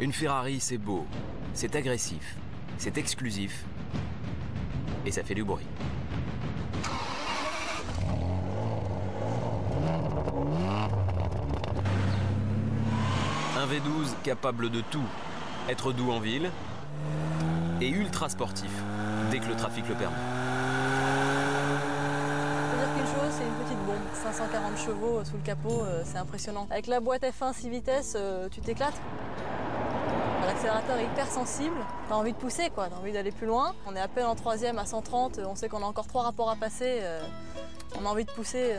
Une Ferrari, c'est beau, c'est agressif, c'est exclusif et ça fait du bruit. Un V12 capable de tout, être doux en ville et ultra sportif dès que le trafic le permet. Je peux dire qu'une chose, c'est une petite bombe. 540 chevaux sous le capot, c'est impressionnant. Avec la boîte F1 6 vitesses, tu t'éclates. L'accélérateur est hyper sensible, t'as envie de pousser quoi, t'as envie d'aller plus loin. On est à peine en troisième à 130, on sait qu'on a encore 3 rapports à passer, on a envie de pousser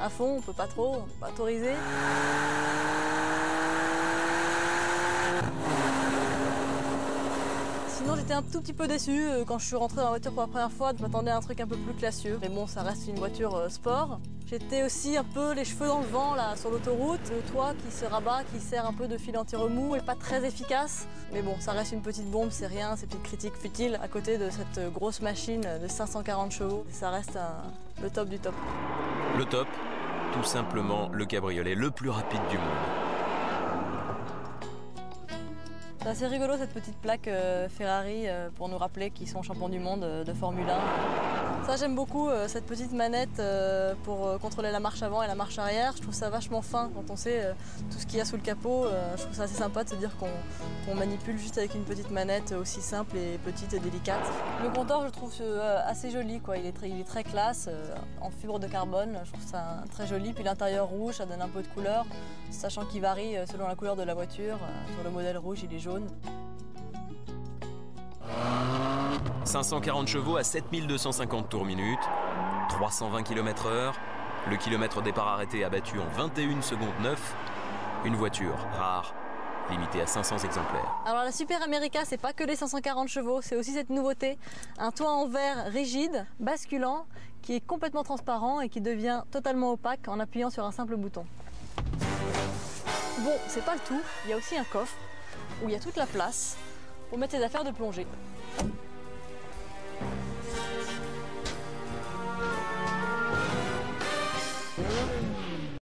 à fond, on peut pas trop, on peut pas autoriser. Sinon j'étais un tout petit peu déçu quand je suis rentrée dans la voiture pour la première fois, je m'attendais à un truc un peu plus classieux. Mais bon, ça reste une voiture sport. J'étais aussi un peu les cheveux dans le vent là sur l'autoroute, le toit qui se rabat, qui sert un peu de fil anti-remous et pas très efficace. Mais bon, ça reste une petite bombe, c'est rien, c'est une petite critique futile à côté de cette grosse machine de 540 chevaux. Ça reste le top du top. Le top, tout simplement le cabriolet le plus rapide du monde. C'est assez rigolo cette petite plaque Ferrari pour nous rappeler qu'ils sont champions du monde de Formule 1. Ça j'aime beaucoup cette petite manette pour contrôler la marche avant et la marche arrière. Je trouve ça vachement fin quand on sait tout ce qu'il y a sous le capot. Je trouve ça assez sympa de se dire qu'on manipule juste avec une petite manette aussi simple et petite et délicate. Le compteur je le trouve assez joli, quoi. Il est très classe, en fibre de carbone. Je trouve ça très joli. Puis l'intérieur rouge, ça donne un peu de couleur, sachant qu'il varie selon la couleur de la voiture. Sur le modèle rouge, il est jaune. 540 chevaux à 7250 tours minute, 320 km/h, le kilomètre départ arrêté abattu en 21 secondes 9, une voiture rare, limitée à 500 exemplaires. Alors la Super America, c'est pas que les 540 chevaux, c'est aussi cette nouveauté, un toit en verre rigide, basculant, qui est complètement transparent et qui devient totalement opaque en appuyant sur un simple bouton. Bon, c'est pas le tout, il y a aussi un coffre où il y a toute la place pour mettre ses affaires de plongée.